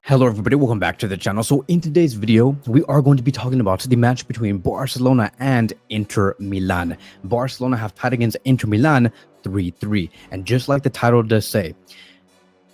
Hello everybody, welcome back to the channel. So in today's video, we are going to be talking about the match between Barcelona and Inter Milan. Barcelona have tied against Inter Milan 3-3. And just like the title does say,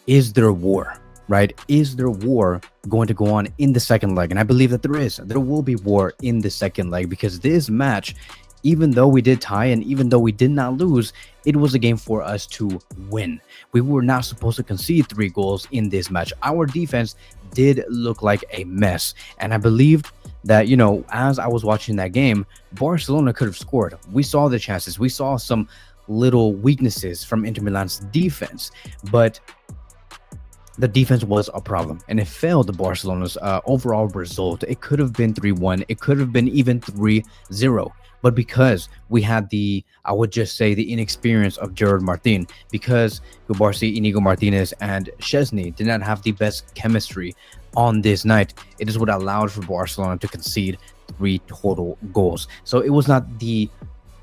is there war, right? Is there war going to go on in the second leg? And I believe that there is. There will be war in the second leg because this match, even though we did tie and even though we did not lose, it was a game for us to win. We were not supposed to concede 3 goals in this match. Our defense did look like a mess. And I believed that, as I was watching that game, Barcelona could have scored. We saw the chances. We saw some little weaknesses from Inter Milan's defense. But the defense was a problem and it failed Barcelona's overall result. It could have been 3-1. It could have been even 3-0. But because we had I would just say the inexperience of Gerard Martin, because Cubarsí, Inigo Martinez, and Szczesny did not have the best chemistry on this night, it is what allowed for Barcelona to concede 3 total goals. So it was not the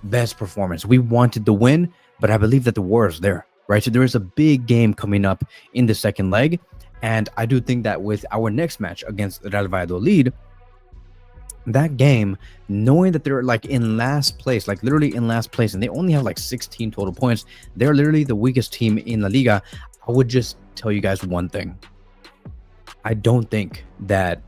best performance. We wanted the win, but I believe that the war is there, right? So there is a big game coming up in the second leg. And I do think that with our next match against Real Valladolid, that game, knowing that they're like in last place, like literally in last place, and they only have like 16 total points, they're literally the weakest team in La Liga. I would just tell you guys one thing. I don't think that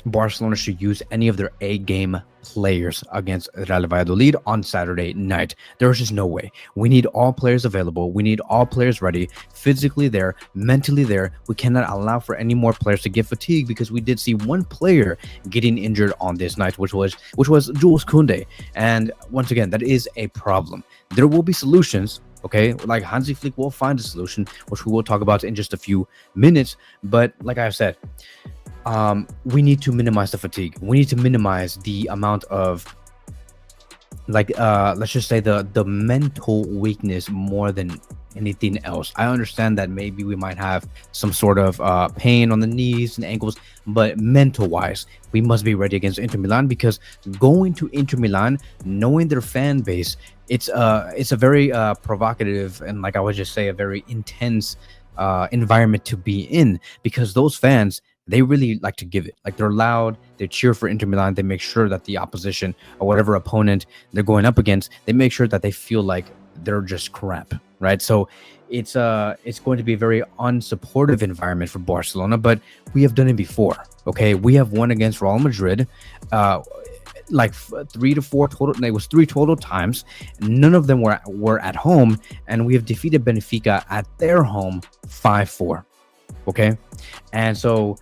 Barcelona should use any of their A-game players against Real Valladolid on Saturday night. There's just no way. We need all players available. We need all players ready, physically there, mentally there. We cannot allow for any more players to get fatigued, because we did see one player getting injured on this night, which was Jules Koundé. And once again, that is a problem. There will be solutions. Okay, like Hansi Flick will find a solution, which we will talk about in just a few minutes. But like I've said, we need to minimize the fatigue. We need to minimize the amount of let's just say the mental weakness more than anything else. I understand that maybe we might have some sort of pain on the knees and ankles, but mental wise, we must be ready against Inter Milan, because going to Inter Milan, knowing their fan base, it's a very provocative and, like I would just say, a very intense environment to be in, because those fans, they really like to give it. Like, they're loud, they cheer for Inter Milan, they make sure that the opposition or whatever opponent they're going up against, they make sure that they feel like they're just crap, right? So it's going to be a very unsupportive environment for Barcelona, but we have done it before. Okay, we have won against Real Madrid like 3 to 4 total. It was 3 total times. None of them were at home, and we have defeated Benfica at their home 5-4. Okay, and so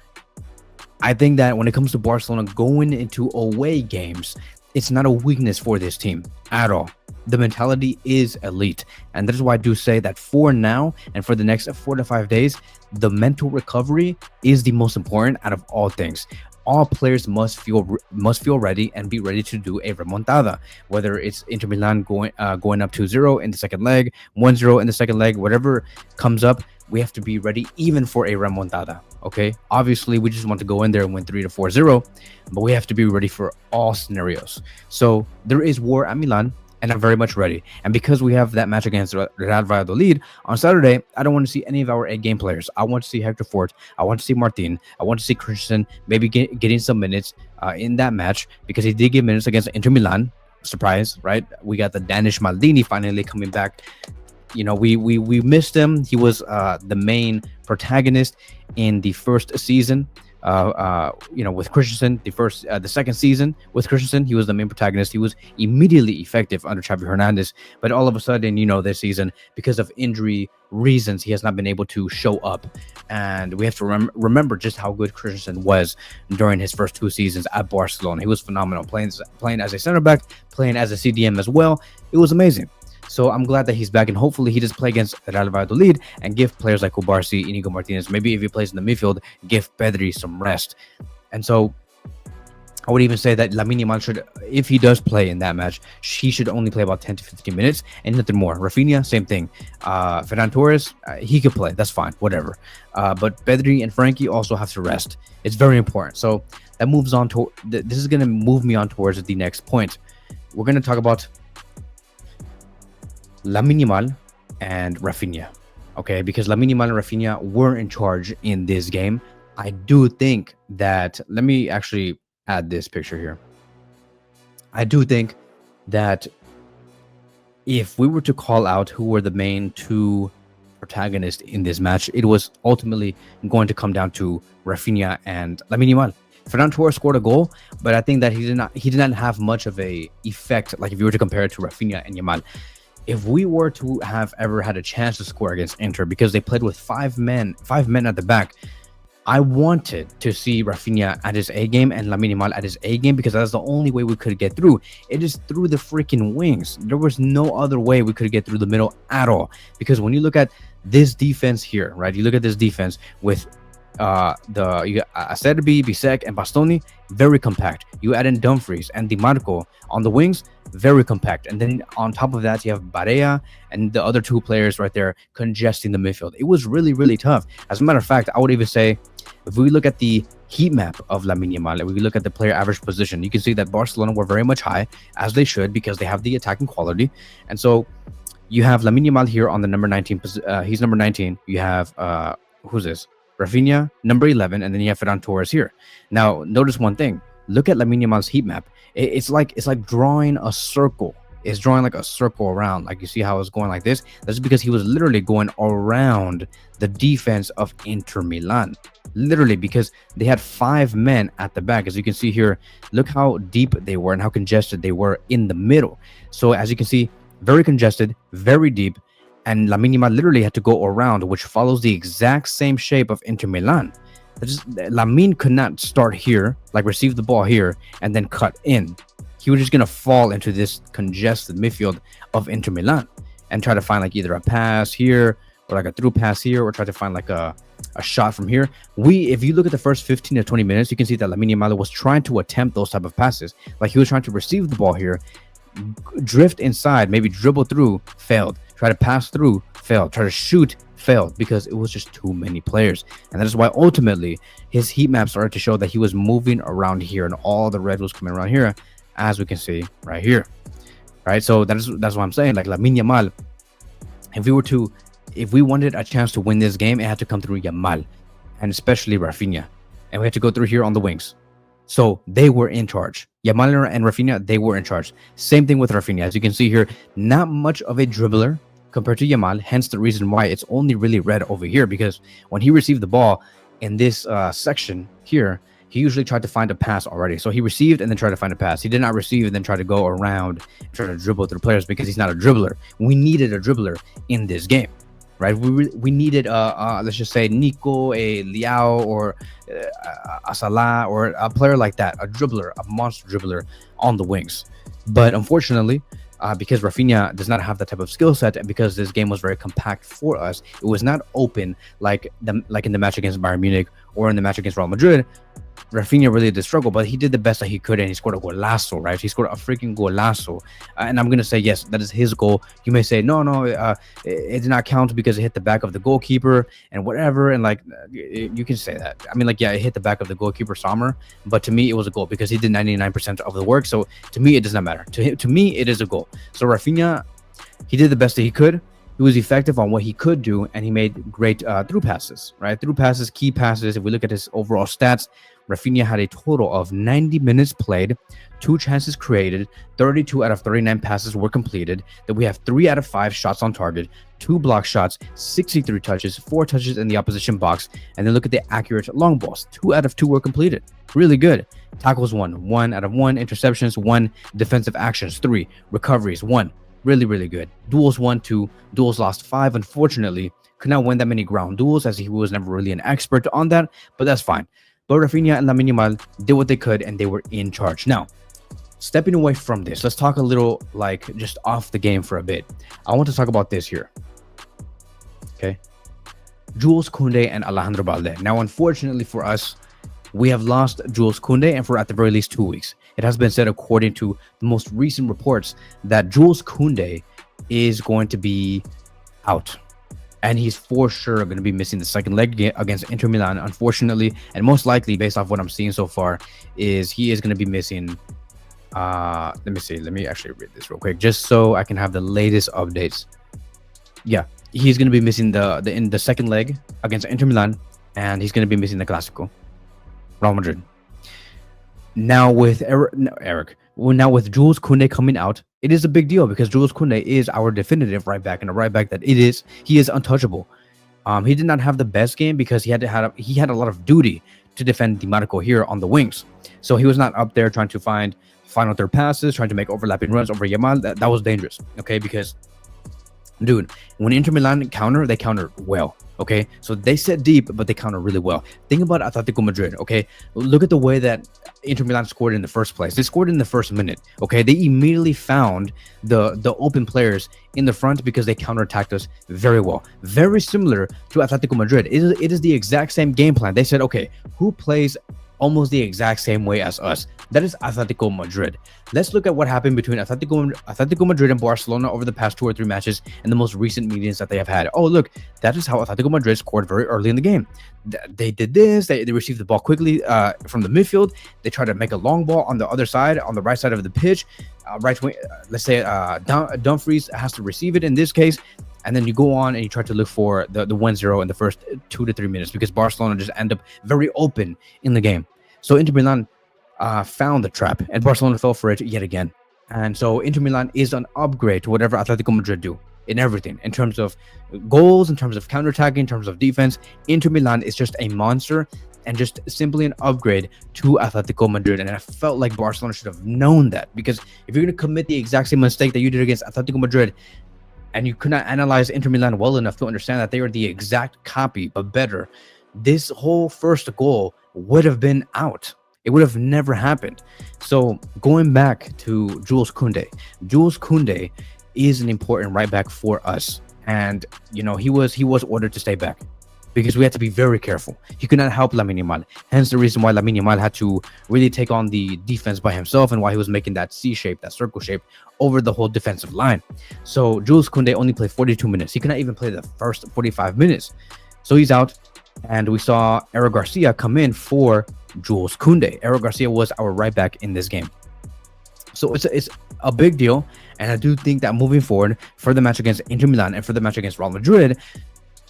I think that when it comes to Barcelona going into away games, it's not a weakness for this team at all. The mentality is elite, and that is why I do say that for now and for the next 4 to 5 days, the mental recovery is the most important out of all things. All players must feel ready and be ready to do a remontada, whether it's Inter Milan going up 2-0 in the second leg, 1-0 in the second leg, whatever comes up. We have to be ready even for a remontada. Okay, obviously we just want to go in there and win 3-4-0, but we have to be ready for all scenarios. So there is war at Milan, and I'm very much ready. And because we have that match against Real Valladolid on Saturday, I don't want to see any of our A-game players. I want to see Hector Fort. I want to see Martin. I want to see Christensen maybe getting some minutes in that match, because he did get minutes against Inter Milan. Surprise, right? We got the Danish Maldini finally coming back. We missed him. He was the main protagonist in the first season. With Christensen, the second season with Christensen, he was the main protagonist. He was immediately effective under Xavi Hernandez, but all of a sudden, this season, because of injury reasons, he has not been able to show up. And we have to remember just how good Christensen was during his first 2 seasons at Barcelona. He was phenomenal, playing as a center back, playing as a CDM as well. It was amazing. So I'm glad that he's back, and hopefully he does play against Real Valladolid and give players like Cubarsí, Inigo Martinez, maybe if he plays in the midfield, give Pedri some rest. And so I would even say that Lamine Yamal should, if he does play in that match, he should only play about 10 to 15 minutes and nothing more. Raphinha, same thing. Ferran Torres, he could play. That's fine, whatever. But Pedri and Frankie also have to rest. It's very important. So that moves on to, this is going to move me on towards the next point. We're going to talk about Lamine Yamal and Raphinha, okay? Because Lamine Yamal and Raphinha were in charge in this game. I do think that, let me actually add this picture here. I do think that if we were to call out who were the main two protagonists in this match, it was ultimately going to come down to Raphinha and Lamine Yamal. Ferran Torres scored a goal, but I think that he did not have much of a effect. Like if you were to compare it to Raphinha and Yamal, if we were to have ever had a chance to score against Inter, because they played with five men at the back, I wanted to see Raphinha at his A game and Lamine Yamal at his A game, because that's the only way we could get through. It is through the freaking wings. There was no other way we could get through the middle at all. Because when you look at this defense here, right? You look at this defense with you got Acerbi, Bisek, and Bastoni, very compact. You add in Dumfries and Di Marco on the wings, very compact. And then on top of that, you have Barea and the other two players right there congesting the midfield. It was really, really tough. As a matter of fact, I would even say, if we look at the heat map of Lamine Yamal, if we look at the player average position, you can see that Barcelona were very much high, as they should, because they have the attacking quality. And so you have Lamine Yamal here on the number 19. He's number 19. You have, who's this? Raphinha, number 11, and then you have Ferran Torres here. Now, notice one thing. Look at Lamine Yamal's heat map. It's like drawing a circle. It's drawing like a circle around. Like you see how it's going like this? That's because he was literally going around the defense of Inter Milan. Literally, because they had 5 men at the back. As you can see here, look how deep they were and how congested they were in the middle. So as you can see, very congested, very deep. And Lamine Yamal literally had to go around, which follows the exact same shape of Inter Milan. Lamine could not start here, like receive the ball here, and then cut in. He was just going to fall into this congested midfield of Inter Milan and try to find like either a pass here or like a through pass here, or try to find like a shot from here. If you look at the first 15 to 20 minutes, you can see that Lamine Yamal was trying to attempt those type of passes. Like he was trying to receive the ball here, drift inside, maybe dribble through, failed. Try to pass through, failed. Try to shoot, failed, because it was just too many players. And that is why ultimately his heat map started to show that he was moving around here, and all the red was coming around here, as we can see right here. Right, so that's what I'm saying. Like Lamine Yamal, if we wanted a chance to win this game, it had to come through Yamal, and especially Raphinha, and we had to go through here on the wings. So they were in charge. Yamal and Raphinha, they were in charge. Same thing with Raphinha. As you can see here, not much of a dribbler compared to Yamal, hence the reason why it's only really red over here, because when he received the ball in this section here, he usually tried to find a pass already. So he received and then tried to find a pass. He did not receive and then try to go around and try to dribble through players, because he's not a dribbler. We needed a dribbler in this game, right? We needed let's just say Nico, a Liao, or a Salah, or a player like that, a dribbler, a monster dribbler on the wings. But unfortunately, because Raphinha does not have that type of skill set, and because this game was very compact for us, it was not open like in the match against Bayern Munich or in the match against Real Madrid. Raphinha really did struggle, but he did the best that he could, and he scored a golazo, right? He scored a freaking golazo. And I'm going to say, yes, that is his goal. You may say, no, it did not count because it hit the back of the goalkeeper and whatever. And like, you can say that. I mean, like, yeah, it hit the back of the goalkeeper, Sommer, but to me, it was a goal because he did 99% of the work. So to me, it does not matter. To me, it is a goal. So Raphinha, he did the best that he could. He was effective on what he could do, and he made great through passes, right? Through passes, key passes. If we look at his overall stats, Raphinha had a total of 90 minutes played, 2 chances created, 32 out of 39 passes were completed. Then we have 3 out of 5 shots on target, 2 block shots, 63 touches, 4 touches in the opposition box. And then look at the accurate long balls. 2 out of 2 were completed. Really good. Tackles 1 out of 1, interceptions 1, defensive actions 3, recoveries 1. Really, really good. Duels 1, 2, duels lost 5. Unfortunately, could not win that many ground duels, as he was never really an expert on that, but that's fine. But Raphinha and Lamine Yamal did what they could, and they were in charge. Now, stepping away from this, let's talk a little like just off the game for a bit. I want to talk about this here. Okay. Jules Koundé and Alejandro Balde. Now, unfortunately for us, we have lost Jules Koundé, and for at the very least 2 weeks. It has been said, according to the most recent reports, that Jules Koundé is going to be out. And he's for sure going to be missing the second leg against Inter Milan, unfortunately. And most likely, based off what I'm seeing so far, is he is going to be missing. Let me see. Let me actually read this real quick, just so I can have the latest updates. Yeah, he's going to be missing in the second leg against Inter Milan. and he's going to be missing the Clásico, Real Madrid. Now with now with Jules Koundé coming out, it is a big deal because Jules Koundé is our definitive right back, and a right back that he is untouchable. He did not have the best game because he had a lot of duty to defend Di Marco here on the wings. So he was not up there trying to find final third passes, trying to make overlapping runs over Yamal. That was dangerous, okay? Because, dude, when Inter Milan counter, they counter well, okay? So they set deep, but they counter really well. Think about Atletico Madrid, okay? Look at the way that Inter Milan scored in the first place. They scored in the first minute, okay? They immediately found the open players in the front because they counterattacked us very well. Very similar to Atletico Madrid. It is the exact same game plan. They said, okay, who plays almost the exact same way as us? That is Atletico Madrid. Let's look at what happened between Atletico Madrid and Barcelona over the past 2 or 3 matches and the most recent meetings that they have had. Oh, look, that is how Atletico Madrid scored very early in the game. They did this. They received the ball quickly from the midfield. They tried to make a long ball on the other side, on the right side of the pitch. Right wing, let's say Dumfries has to receive it in this case. And then you go on and you try to look for the 1-0 in the first 2 to 3 minutes because Barcelona just end up very open in the game. So Inter Milan found the trap and Barcelona fell for it yet again. And so Inter Milan is an upgrade to whatever Atletico Madrid do in everything. In terms of goals, in terms of counterattacking, in terms of defense, Inter Milan is just a monster and just simply an upgrade to Atletico Madrid. And I felt like Barcelona should have known that, because if you're going to commit the exact same mistake that you did against Atletico Madrid, and you could not analyze Inter Milan well enough to understand that they are the exact copy, but better, this whole first goal would have been out. It would have never happened. So going back to Jules Koundé is an important right back for us. And, you know, he was ordered to stay back because we had to be very careful. He could not help Lamine Yamal. Hence the reason why Lamine Yamal had to really take on the defense by himself and why he was making that C shape, that circle shape over the whole defensive line. So Jules Koundé only played 42 minutes. He could not even play the first 45 minutes. So he's out. And we saw Eric Garcia come in for Jules Koundé. Eric Garcia was our right back in this game. So it's a big deal. And I do think that moving forward for the match against Inter Milan and for the match against Real Madrid,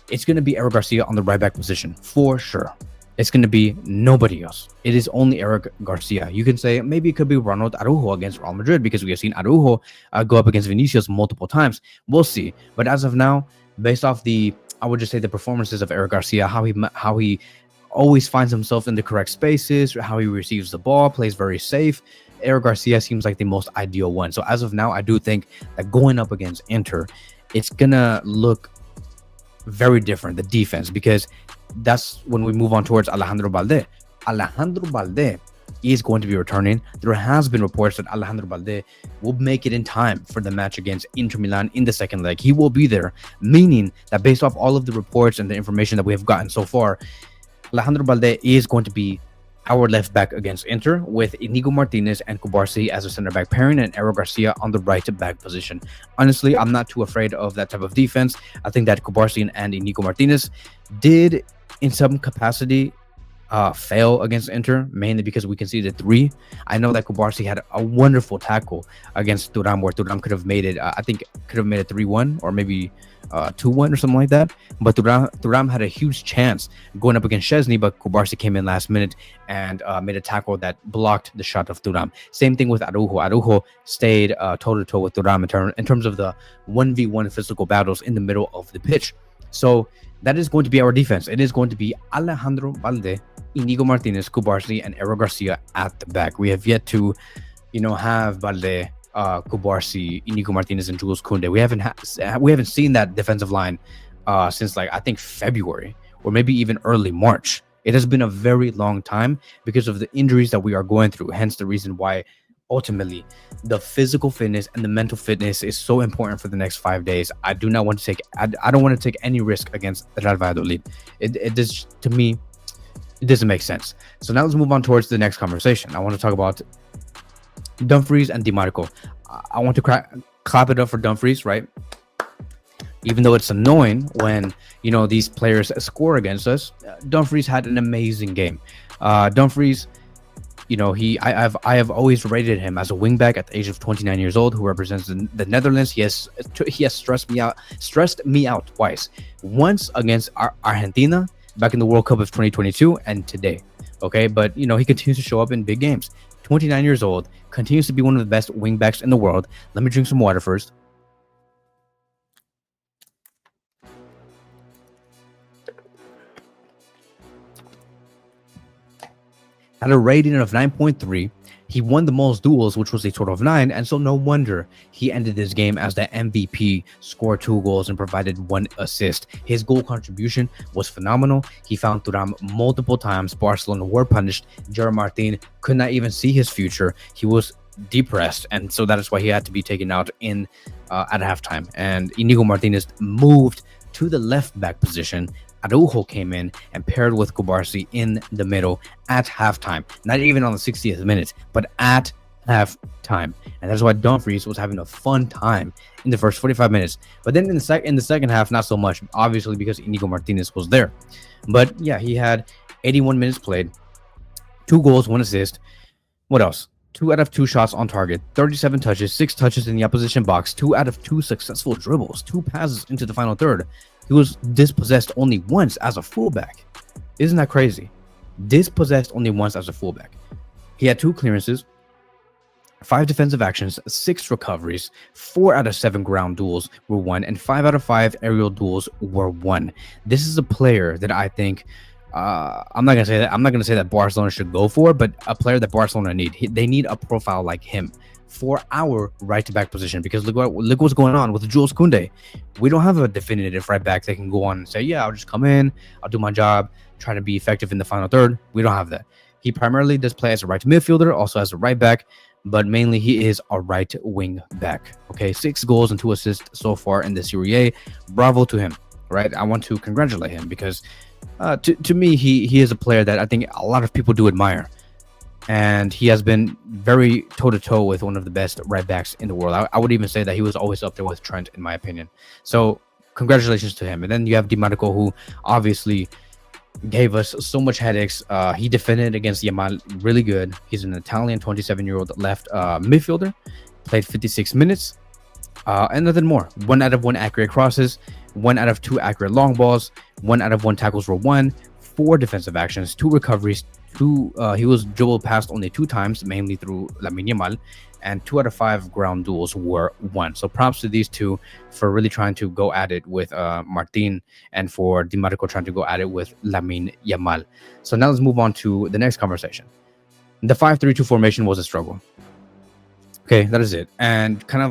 it's going to be Eric Garcia on the right back position for sure. It's going to be nobody else. It is only Eric Garcia. You can say maybe it could be Ronald Araujo against Real Madrid because we have seen Araujo go up against Vinicius multiple times. We'll see. But as of now, based off I would just say the performances of Eric Garcia, how he always finds himself in the correct spaces, how he receives the ball, plays very safe. Eric Garcia seems like the most ideal one. So as of now, I do think that going up against Inter, it's going to look very different, the defense, because that's when we move on towards Alejandro Balde. Alejandro Balde is going to be returning. There has been reports that Alejandro Balde will make it in time for the match against Inter Milan in the second leg. He will be there, meaning that based off all of the reports and the information that we have gotten so far, Alejandro Balde is going to be our left back against Inter, with Inigo Martinez and Cubarsí as a center back pairing and Eric Garcia on the right back position. Honestly, I'm not too afraid of that type of defense. I think that Cubarsí and Inigo Martinez did, in some capacity, fail against Inter, mainly because we conceded 3. I know that Cubarsí had a wonderful tackle against Thuram, where Thuram could have made it, I think could have made it 3-1 or maybe 2-1 or something like that. But Thuram had a huge chance going up against Szczesny, but Cubarsí came in last minute and made a tackle that blocked the shot of Thuram. Same thing with Araujo. Araujo stayed toe-to-toe with Thuram in terms of the 1v1 physical battles in the middle of the pitch. So that is going to be our defense. It is going to be Alejandro Balde, Inigo Martinez, Cubarsí, and Eric Garcia at the back. We have yet to, have Balde, Cubarsí, Inigo Martinez, and Jules Koundé. We haven't seen that defensive line since I think February or maybe even early March. It has been a very long time because of the injuries that we are going through. Hence the reason why ultimately the physical fitness and the mental fitness is so important for the next 5 days. I don't want to take any risk against Real Valladolid. It does, to me, it doesn't make sense. So now let's move on towards the next conversation. I want to talk about Dumfries and Di Marco. I want to clap it up for Dumfries, right? Even though it's annoying when these players score against us, Dumfries had an amazing game. Dumfries, I have always rated him as a wingback at the age of 29 years old who represents the Netherlands. He has stressed me out twice. Once against Argentina, back in the World Cup of 2022 and today. Okay, but you know, he continues to show up in big games. 29 years old, continues to be one of the best wingbacks in the world. Let me drink some water first. Had a rating of 9.3. He won the most duels, which was a total of 9, and so no wonder he ended this game as the MVP, scored 2 goals and provided 1 assist. His goal contribution was phenomenal. He found Thuram multiple times. Barcelona were punished. Gerard Martin could not even see his future. He was depressed, and so that is why he had to be taken out at halftime. And Inigo Martinez moved to the left back position. Araujo came in and paired with Kubarsi in the middle at halftime. Not even on the 60th minute, but at halftime. And that's why Dumfries was having a fun time in the first 45 minutes. But then in the second half, not so much, obviously, because Inigo Martinez was there. But yeah, he had 81 minutes played, 2 goals, 1 assist. What else? 2 out of 2 shots on target, 37 touches, 6 touches in the opposition box, 2 out of 2 successful dribbles, 2 passes into the final third. He was dispossessed only once as a fullback. Isn't that crazy? Dispossessed only once as a fullback. He had 2 clearances, 5 defensive actions, 6 recoveries, 4 out of 7 ground duels were won, and 5 out of 5 aerial duels were won. This is a player that I think I'm not gonna say that Barcelona should go for, but a player that Barcelona need. They need a profile like him for our right back position, because look what's going on with Jules Koundé. We don't have a definitive right back that can go on and say, yeah, I'll just come in, I'll do my job, try to be effective in the final third. We don't have that. He primarily does play as a right midfielder, also as a right back, but mainly he is a right wing back. Okay, 6 goals and 2 assists so far in the Serie A. Bravo to him, right? I want to congratulate him, because to me, he is a player that I think a lot of people do admire. And he has been very toe-to-toe with one of the best right backs in the world. I would even say that he was always up there with Trent, in my opinion. So congratulations to him. And then you have Di Marco, who obviously gave us so much headaches. He defended against Yamal really good. He's an Italian 27-year-old left midfielder. Played 56 minutes. And nothing more. 1 out of 1 accurate crosses. 1 out of 2 accurate long balls. 1 out of 1 tackles were won. 4 defensive actions. 2 recoveries. He was dribbled past only 2 times, mainly through Lamine Yamal, and 2 out of 5 ground duels were won. So props to these two for really trying to go at it with Martin, and for Di Marco trying to go at it with Lamine Yamal. So now let's move on to the next conversation. The 5-3-2 formation was a struggle. Okay, that is it. And kind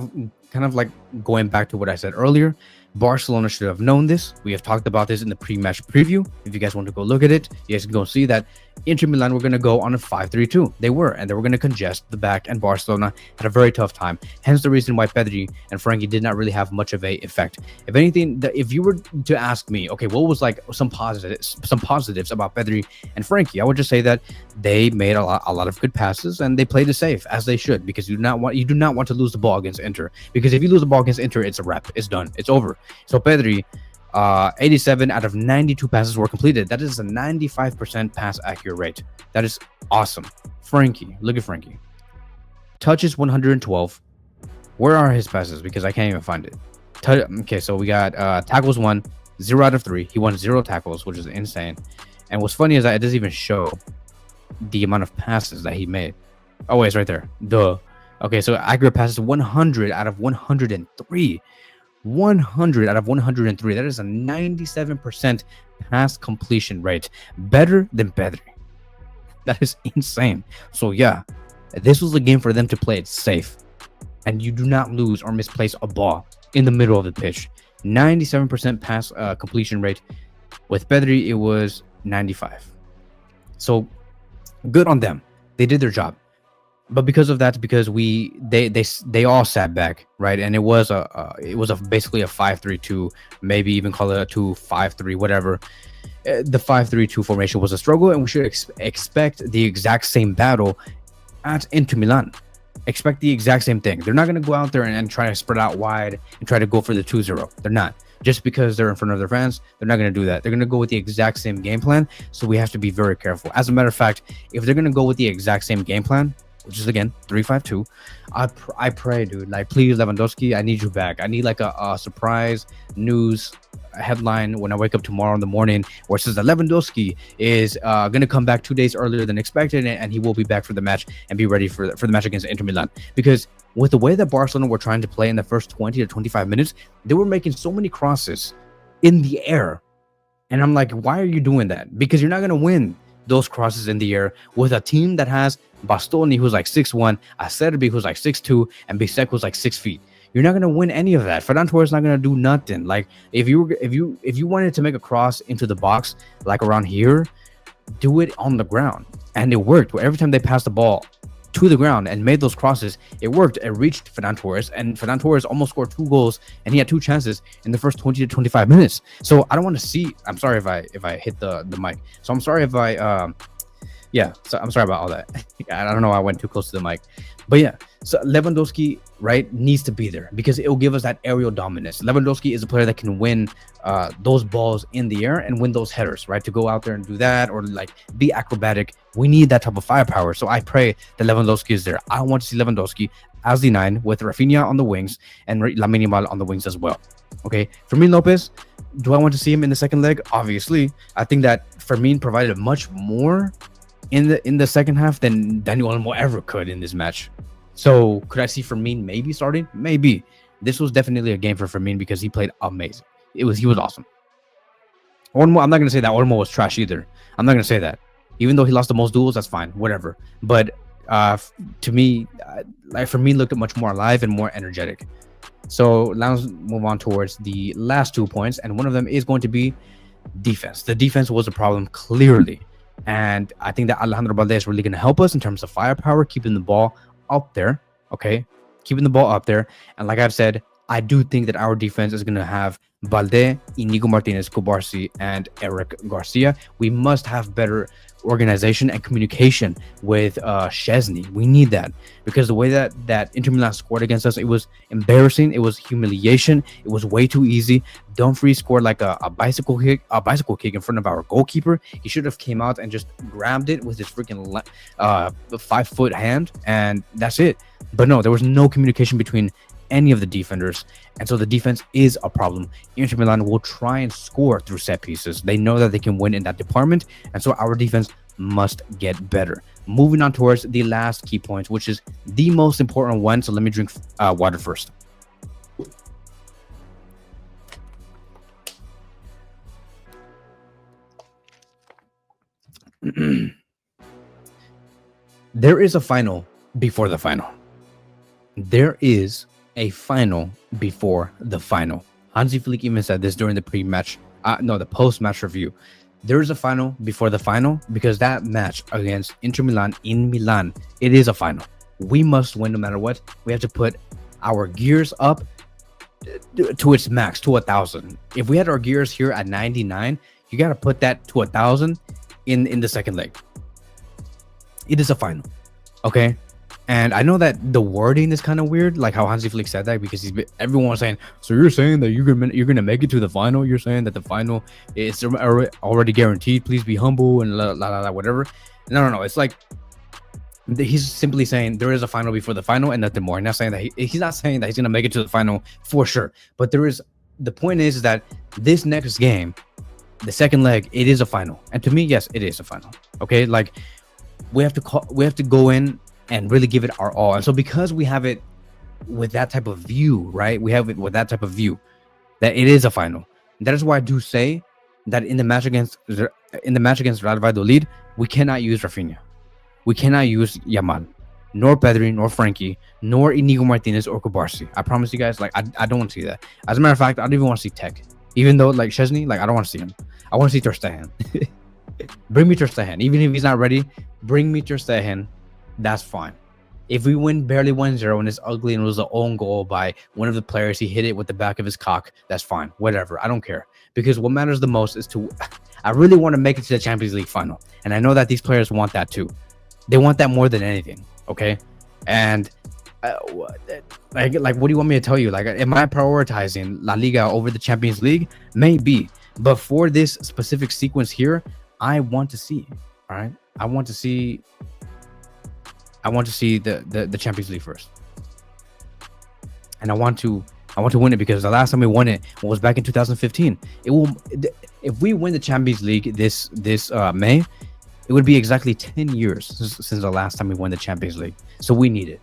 of like going back to what I said earlier, Barcelona should have known this. We have talked about this in the pre-match preview. If you guys want to go look at it, you guys can go see that Inter Milan were going to go on a 5-3-2. They were going to congest the back, and Barcelona had a very tough time. Hence the reason why Pedri and Frankie did not really have much of a effect. If anything, if you were to ask me, okay, what was like some positives about Pedri and Frankie, I would just say that they made a lot of good passes, and they played it safe, as they should, because you do not want to lose the ball against Inter. Because if you lose the ball against Inter, it's a wrap. It's done. It's over. So Pedri, 87 out of 92 passes were completed. That is a 95% pass accurate rate. That is awesome. Frankie, look at Frankie. Touches 112. Where are his passes? Because I can't even find it. Okay, so we got tackles 1, 0 out of 3. He won 0 tackles, which is insane. And what's funny is that it doesn't even show the amount of passes that he made. Oh, wait, it's right there. Duh. Okay, so accurate passes 100 out of 103. 100 out of 103. That is a 97% pass completion rate. Better than Pedri. That is insane. So yeah, this was a game for them to play it safe. And you do not lose or misplace a ball in the middle of the pitch. 97% pass completion rate. With Pedri, it was 95. So good on them. They did their job. But because of that, because they all sat back, right? And it was basically a 5-3-2, maybe even call it a 2-5-3, whatever. The 5-3-2 formation was a struggle, and we should expect the exact same battle at Inter Milan. Expect the exact same thing. They're not going to go out there and try to spread out wide and try to go for the 2-0. They're not. Just because they're in front of their fans, they're not going to do that. They're going to go with the exact same game plan, so we have to be very careful. As a matter of fact, if they're going to go with the exact same game plan, which is again 3-5-2. I pray, dude. Like, please, Lewandowski, I need you back. I need like a surprise news headline when I wake up tomorrow in the morning where it says that Lewandowski is going to come back 2 days earlier than expected, and he will be back for the match and be ready for the match against Inter Milan. Because with the way that Barcelona were trying to play in the first 20 to 25 minutes, they were making so many crosses in the air. And I'm like, why are you doing that? Because you're not going to win those crosses in the air with a team that has Bastoni, who's like 6'1", Acerbi, who's like 6'2", and Bisek, who's like 6 feet. You're not gonna win any of that. Ferran Torres is not gonna do nothing. Like, if you wanted to make a cross into the box, like around here, do it on the ground, and it worked. Every time they passed the ball to the ground and made those crosses, it worked. It reached Ferran Torres, and Ferran Torres almost scored 2 goals, and he had 2 chances in the first 20 to 25 minutes. So I don't want to see. I'm sorry if I hit the mic. So I'm sorry if I yeah, so I'm sorry about all that. I don't know, I went too close to the mic. But yeah, so Lewandowski, right, needs to be there because it will give us that aerial dominance. Lewandowski is a player that can win those balls in the air and win those headers, right? To go out there and do that, or like be acrobatic. We need that type of firepower. So I pray that Lewandowski is there. I want to see Lewandowski as the 9 with Raphinha on the wings and Lamine Yamal on the wings as well. Okay, Fermin Lopez, do I want to see him in the second leg? Obviously. I think that Fermin provided much more in the second half than Daniel Olmo ever could in this match. So could I see Fermin maybe starting? Maybe. This was definitely a game for Fermin because he played amazing. He was awesome. Olmo, I'm not gonna say that Olmo was trash either. I'm not gonna say that. Even though he lost the most duels, that's fine, whatever. But to me, like Fermin looked much more alive and more energetic. So let's move on towards the last 2 points, and one of them is going to be defense. The defense was a problem clearly. And I think that Alejandro Balde is really going to help us in terms of firepower, keeping the ball up there. Okay, keeping the ball up there. And like I've said, I do think that our defense is going to have Balde, Inigo Martinez, Kubarsi, and Eric Garcia. We must have better organization and communication with Szczesny. We need that because the way that Inter Milan scored against us, it was embarrassing. It was humiliation. It was way too easy. Dumfries scored like a bicycle kick in front of our goalkeeper. He should have came out and just grabbed it with his freaking 5-foot hand, and that's it. But no, there was no communication between any of the defenders, and so the defense is a problem. Inter Milan will try and score through set pieces. They know that they can win in that department, and so our defense must get better. Moving on towards the last key points, which is the most important one. So let me drink water first. There is a final before the final. There is a final before the final. Hansi Flick even said this during the the post-match review. There is a final before the final because that match against Inter Milan in Milan, it is a final. We must win no matter what. We have to put our gears up to its max, to 1,000. If we had our gears here at 99, you got to put that to 1,000 in the second leg. It is a final, okay? And I know that the wording is kind of weird, like how Hansi Flick said that, because everyone was saying, so you're saying that you're gonna make it to the final? You're saying that the final is already guaranteed? Please be humble and whatever. No. It's like he's simply saying there is a final before the final and nothing more. He's not saying that he's not saying that he's gonna make it to the final for sure. But the point is that this next game, the second leg, it is a final. And to me, yes, it is a final. Okay, like we have to go in and really give it our all. And so because we have it with that type of view, right? We have it with that type of view that it is a final. That is why I do say that in the match against Real Valladolid, we cannot use Raphinha. We cannot use Yamal, nor Pedri, nor Frankie, nor Inigo Martinez or Kubarsi. I promise you guys, like I don't want to see that. As a matter of fact, I don't even want to see Tech. Even though like Szczesny, like I don't want to see him. I want to see Ter Stegen. Bring me Ter Stegen. Even if he's not ready, bring me Ter Stegen. That's fine. If we win barely 1-0 and it's ugly and it was an own goal by one of the players, he hit it with the back of his cock, that's fine. Whatever. I don't care. Because what matters the most is I really want to make it to the Champions League final. And I know that these players want that too. They want that more than anything. Okay? And like what do you want me to tell you? Like, am I prioritizing La Liga over the Champions League? Maybe. But for this specific sequence here, I want to see. All right? I want to see I want to see the Champions League first, and I want to win it because the last time we won it was back in 2015. It will if we win the Champions League this May, it would be exactly 10 years since the last time we won the Champions League. So we need it.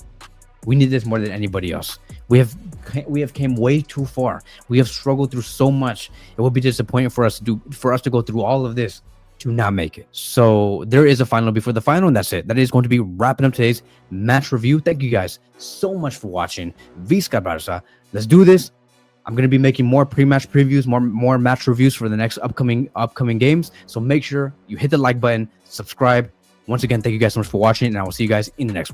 We need this more than anybody else. We have came way too far. We have struggled through so much. It would be disappointing for us to go through all of this to not make it. So there is a final before the final, and that's it. That is going to be wrapping up today's match review. Thank you guys so much for watching. Visca Barça. Let's do this. I'm going to be making more pre-match previews, more match reviews for the next upcoming games. So make sure you hit the like button, subscribe. Once again, thank you guys so much for watching, and I will see you guys in the next one.